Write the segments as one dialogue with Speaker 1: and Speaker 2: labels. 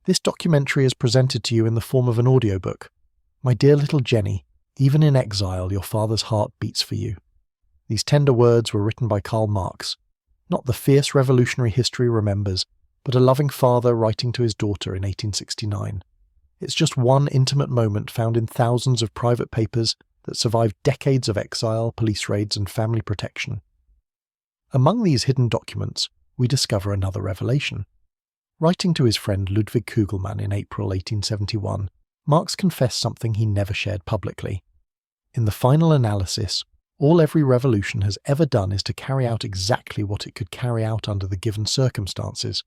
Speaker 1: This documentary is presented to you in the form of an audiobook. My dear little Jenny, even in exile your father's heart beats for you. These tender words were written by Karl Marx, not the fierce revolutionary history remembers, but a loving father writing to his daughter in 1869. It's just one intimate moment found in thousands of private papers that survived decades of exile, police raids, and family protection. Among these hidden documents, we discover another revelation. Writing to his friend Ludwig Kugelmann in April 1871, Marx confessed something he never shared publicly. In the final analysis, all every revolution has ever done is to carry out exactly what it could carry out under the given circumstances.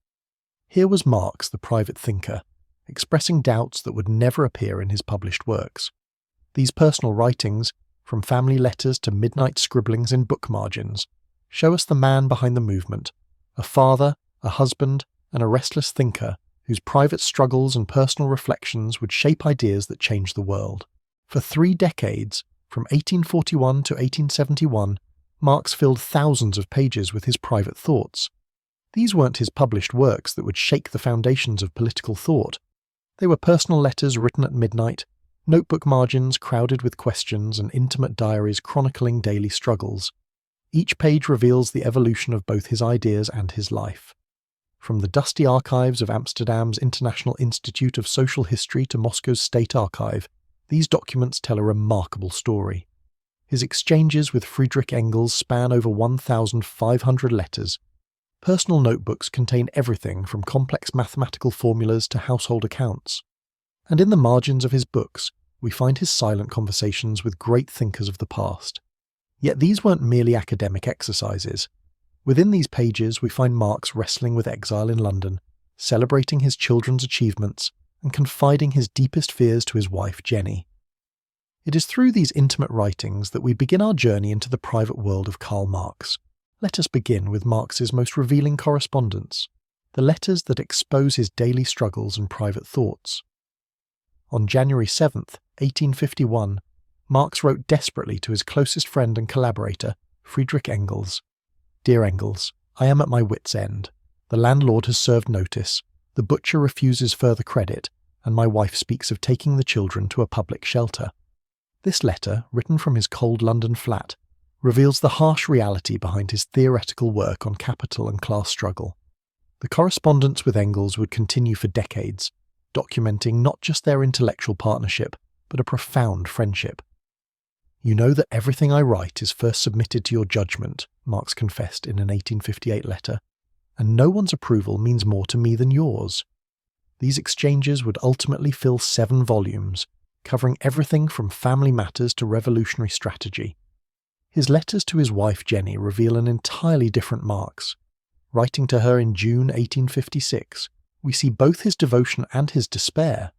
Speaker 1: Here was Marx, the private thinker, expressing doubts that would never appear in his published works. These personal writings, from family letters to midnight scribblings in book margins, show us the man behind the movement, a father, a husband, and a restless thinker whose private struggles and personal reflections would shape ideas that changed the world. For 3 decades, from 1841 to 1871, Marx filled thousands of pages with his private thoughts. These weren't his published works that would shake the foundations of political thought. They were personal letters written at midnight, notebook margins crowded with questions, and intimate diaries chronicling daily struggles. Each page reveals the evolution of both his ideas and his life. From the dusty archives of Amsterdam's International Institute of Social History to Moscow's State Archive, these documents tell a remarkable story. His exchanges with Friedrich Engels span over 1,500 letters. Personal notebooks contain everything from complex mathematical formulas to household accounts. And in the margins of his books, we find his silent conversations with great thinkers of the past. Yet these weren't merely academic exercises. Within these pages, we find Marx wrestling with exile in London, celebrating his children's achievements, and confiding his deepest fears to his wife Jenny. It is through these intimate writings that we begin our journey into the private world of Karl Marx. Let us begin with Marx's most revealing correspondence, the letters that expose his daily struggles and private thoughts. On January 7, 1851, Marx wrote desperately to his closest friend and collaborator, Friedrich Engels. Dear Engels, I am at my wit's end. The landlord has served notice, the butcher refuses further credit, and my wife speaks of taking the children to a public shelter. This letter, written from his cold London flat, reveals the harsh reality behind his theoretical work on capital and class struggle. The correspondence with Engels would continue for decades, documenting not just their intellectual partnership, but a profound friendship. You know that everything I write is first submitted to your judgment, Marx confessed in an 1858 letter, and no one's approval means more to me than yours. These exchanges would ultimately fill 7 volumes, covering everything from family matters to revolutionary strategy. His letters to his wife Jenny reveal an entirely different Marx. Writing to her in June 1856, we see both his devotion and his despair.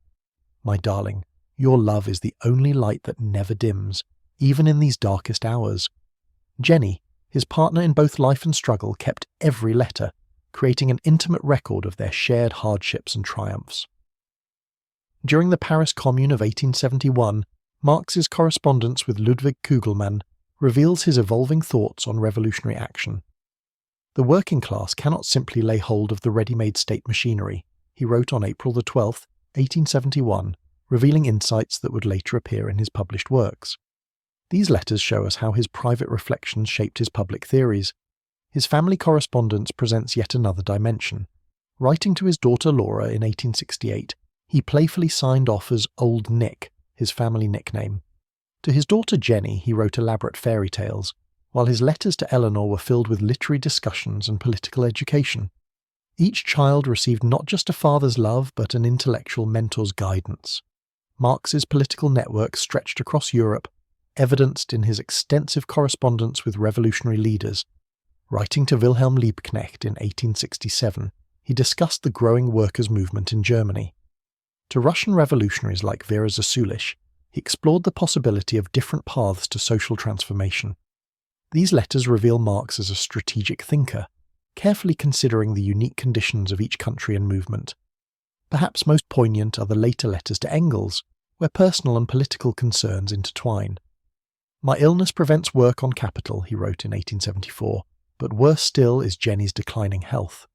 Speaker 1: My darling, your love is the only light that never dims, even in these darkest hours. Jenny, his partner in both life and struggle, kept every letter, creating an intimate record of their shared hardships and triumphs. During the Paris Commune of 1871, Marx's correspondence with Ludwig Kugelmann reveals his evolving thoughts on revolutionary action. The working class cannot simply lay hold of the ready-made state machinery, he wrote on April 12, 1871, revealing insights that would later appear in his published works. These letters show us how his private reflections shaped his public theories. His family correspondence presents yet another dimension. Writing to his daughter Laura in 1868, he playfully signed off as Old Nick, his family nickname. To his daughter Jenny, he wrote elaborate fairy tales, while his letters to Eleanor were filled with literary discussions and political education. Each child received not just a father's love, but an intellectual mentor's guidance. Marx's political network stretched across Europe, evidenced in his extensive correspondence with revolutionary leaders. Writing to Wilhelm Liebknecht in 1867, he discussed the growing workers' movement in Germany. To Russian revolutionaries like Vera Zasulich, he explored the possibility of different paths to social transformation. These letters reveal Marx as a strategic thinker, carefully considering the unique conditions of each country and movement. Perhaps most poignant are the later letters to Engels, where personal and political concerns intertwine. My illness prevents work on capital, he wrote in 1874, but worse still is Jenny's declining health.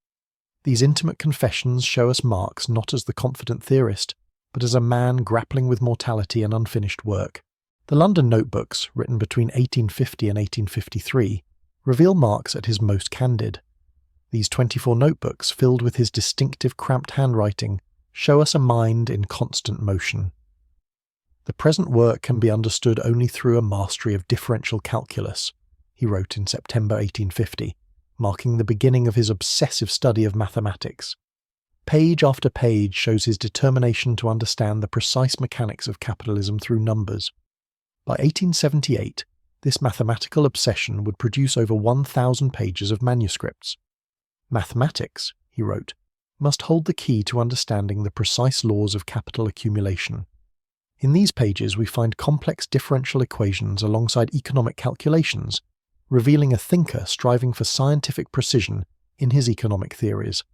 Speaker 1: These intimate confessions show us Marx not as the confident theorist, but as a man grappling with mortality and unfinished work. The London Notebooks, written between 1850 and 1853, reveal Marx at his most candid. These 24 notebooks, filled with his distinctive cramped handwriting, show us a mind in constant motion. The present work can be understood only through a mastery of differential calculus, he wrote in September 1850, marking the beginning of his obsessive study of mathematics. Page after page shows his determination to understand the precise mechanics of capitalism through numbers. By 1878, this mathematical obsession would produce over 1,000 pages of manuscripts. Mathematics, he wrote, must hold the key to understanding the precise laws of capital accumulation. In these pages we find complex differential equations alongside economic calculations, revealing a thinker striving for scientific precision in his economic theories.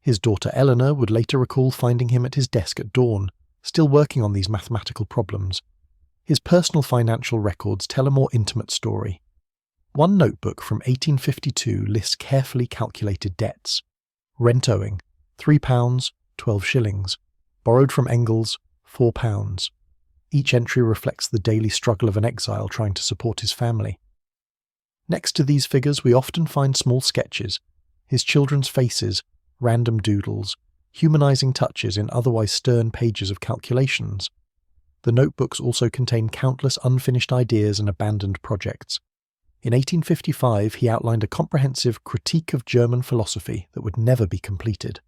Speaker 1: His daughter Eleanor would later recall finding him at his desk at dawn, still working on these mathematical problems. His personal financial records tell a more intimate story. One notebook from 1852 lists carefully calculated debts. Rent owing, £3, 12 shillings. Borrowed from Engels, £4. Each entry reflects the daily struggle of an exile trying to support his family. Next to these figures we often find small sketches, his children's faces, random doodles, humanizing touches in otherwise stern pages of calculations. The notebooks also contain countless unfinished ideas and abandoned projects. In 1855 he outlined a comprehensive critique of German philosophy that would never be completed.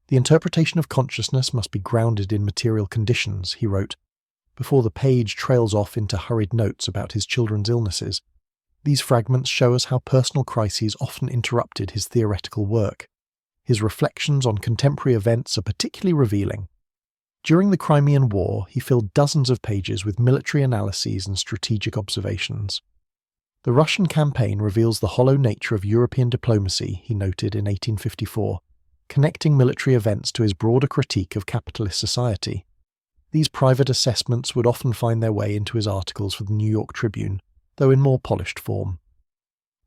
Speaker 1: The interpretation of consciousness must be grounded in material conditions, he wrote, before the page trails off into hurried notes about his children's illnesses. These fragments show us how personal crises often interrupted his theoretical work. His reflections on contemporary events are particularly revealing. During the Crimean War, he filled dozens of pages with military analyses and strategic observations. The Russian campaign reveals the hollow nature of European diplomacy, he noted in 1854, connecting military events to his broader critique of capitalist society. These private assessments would often find their way into his articles for the New York Tribune, though in more polished form.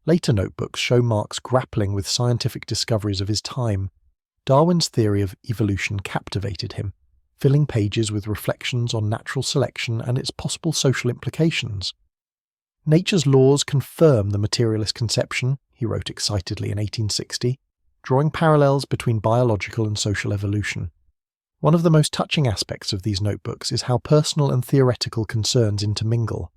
Speaker 1: Later notebooks show Marx grappling with scientific discoveries of his time. Darwin's theory of evolution captivated him, filling pages with reflections on natural selection and its possible social implications. Nature's laws confirm the materialist conception, he wrote excitedly in 1860, drawing parallels between biological and social evolution. One of the most touching aspects of these notebooks is how personal and theoretical concerns intermingle.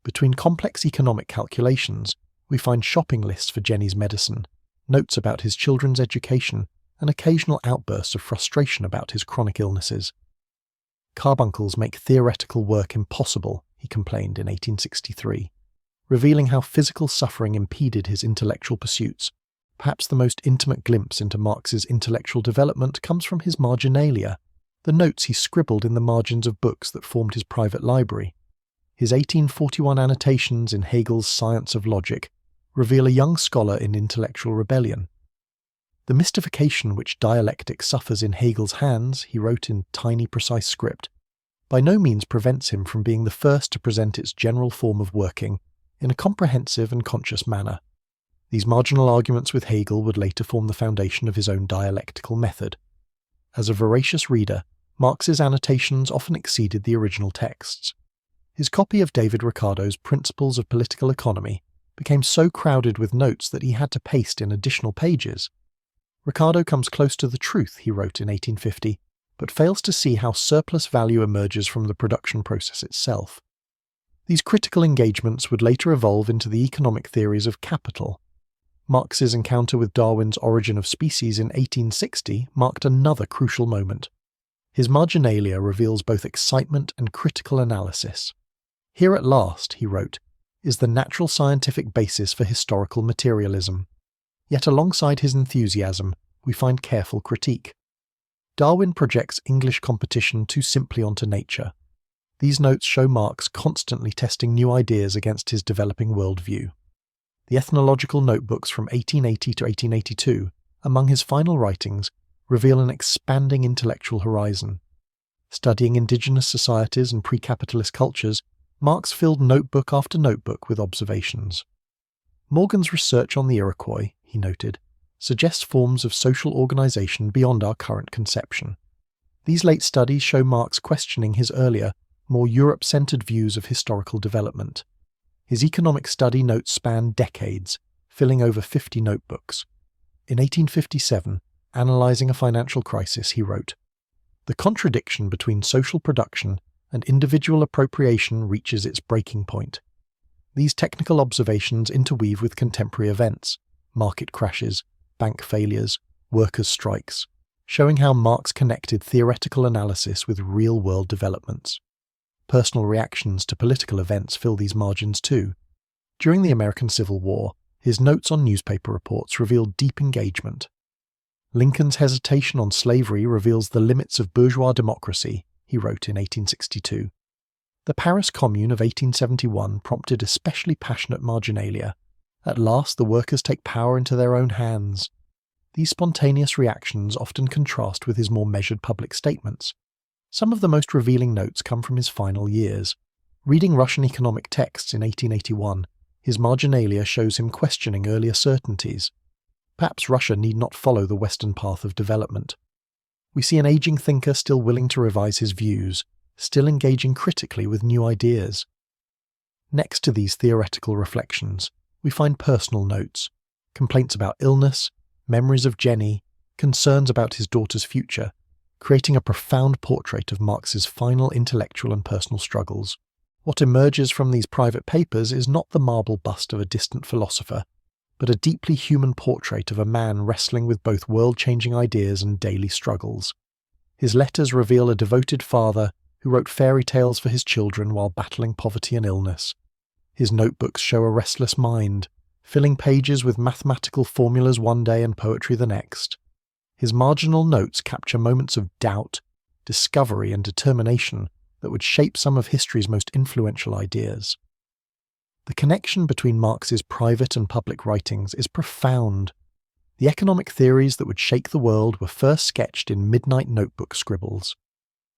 Speaker 1: Between complex economic calculations, we find shopping lists for Jenny's medicine, notes about his children's education, and occasional outbursts of frustration about his chronic illnesses. Carbuncles make theoretical work impossible, he complained in 1863, revealing how physical suffering impeded his intellectual pursuits. Perhaps the most intimate glimpse into Marx's intellectual development comes from his marginalia, the notes he scribbled in the margins of books that formed his private library. His 1841 annotations in Hegel's Science of Logic reveal a young scholar in intellectual rebellion. The mystification which dialectic suffers in Hegel's hands, he wrote in tiny, precise script, by no means prevents him from being the first to present its general form of working in a comprehensive and conscious manner. These marginal arguments with Hegel would later form the foundation of his own dialectical method. As a voracious reader, Marx's annotations often exceeded the original texts. His copy of David Ricardo's Principles of Political Economy became so crowded with notes that he had to paste in additional pages. Ricardo comes close to the truth, he wrote in 1850, but fails to see how surplus value emerges from the production process itself. These critical engagements would later evolve into the economic theories of capital. Marx's encounter with Darwin's Origin of Species in 1860 marked another crucial moment. His marginalia reveals both excitement and critical analysis. Here at last, he wrote, is the natural scientific basis for historical materialism. Yet alongside his enthusiasm, we find careful critique. Darwin projects English competition too simply onto nature. These notes show Marx constantly testing new ideas against his developing worldview. The Ethnological notebooks from 1880 to 1882, among his final writings, reveal an expanding intellectual horizon. Studying indigenous societies and pre-capitalist cultures, Marx filled notebook after notebook with observations. Morgan's research on the Iroquois, he noted, suggests forms of social organization beyond our current conception. These late studies show Marx questioning his earlier, more Europe-centered views of historical development. His economic study notes span decades, filling over 50 notebooks. In 1857, analyzing a financial crisis, he wrote, "The contradiction between social production and individual appropriation reaches its breaking point. These technical observations interweave with contemporary events, market crashes, bank failures, workers' strikes, showing how Marx connected theoretical analysis with real-world developments. Personal reactions to political events fill these margins too. During the American Civil War, his notes on newspaper reports revealed deep engagement. Lincoln's hesitation on slavery reveals the limits of bourgeois democracy," he wrote in 1862. The Paris Commune of 1871 prompted especially passionate marginalia. At last the workers take power into their own hands. These spontaneous reactions often contrast with his more measured public statements. Some of the most revealing notes come from his final years. Reading Russian economic texts in 1881, his marginalia shows him questioning earlier certainties. Perhaps Russia need not follow the Western path of development. We see an aging thinker still willing to revise his views, still engaging critically with new ideas. Next to these theoretical reflections, we find personal notes, complaints about illness, memories of Jenny, concerns about his daughter's future, creating a profound portrait of Marx's final intellectual and personal struggles. What emerges from these private papers is not the marble bust of a distant philosopher, but a deeply human portrait of a man wrestling with both world-changing ideas and daily struggles. His letters reveal a devoted father who wrote fairy tales for his children while battling poverty and illness. His notebooks show a restless mind, filling pages with mathematical formulas one day and poetry the next. His marginal notes capture moments of doubt, discovery, and determination that would shape some of history's most influential ideas. The connection between Marx's private and public writings is profound. The economic theories that would shake the world were first sketched in midnight notebook scribbles.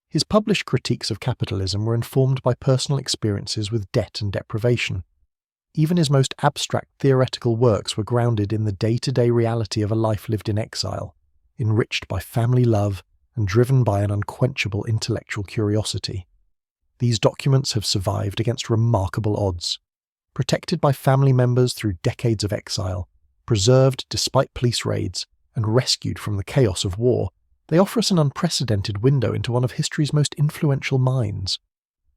Speaker 1: His published critiques of capitalism were informed by personal experiences with debt and deprivation. Even his most abstract theoretical works were grounded in the day-to-day reality of a life lived in exile, enriched by family love and driven by an unquenchable intellectual curiosity. These documents have survived against remarkable odds. Protected by family members through decades of exile, preserved despite police raids, and rescued from the chaos of war, they offer us an unprecedented window into one of history's most influential minds.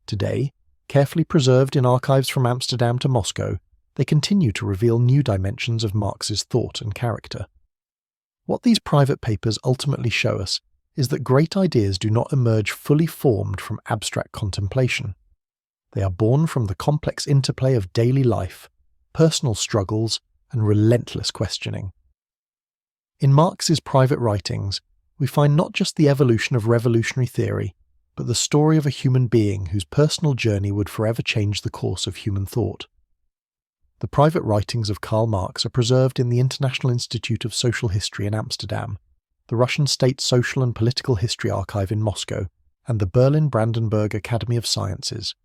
Speaker 1: Today, carefully preserved in archives from Amsterdam to Moscow, they continue to reveal new dimensions of Marx's thought and character. What these private papers ultimately show us is that great ideas do not emerge fully formed from abstract contemplation. They are born from the complex interplay of daily life, personal struggles, and relentless questioning. In Marx's private writings, we find not just the evolution of revolutionary theory, but the story of a human being whose personal journey would forever change the course of human thought. The private writings of Karl Marx are preserved in the International Institute of Social History in Amsterdam, the Russian State Social and Political History Archive in Moscow, and the Berlin-Brandenburg Academy of Sciences.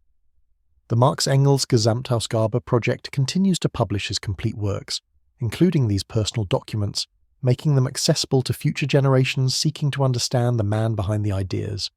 Speaker 1: The Marx-Engels-Gesamtausgabe project continues to publish his complete works, including these personal documents, making them accessible to future generations seeking to understand the man behind the ideas.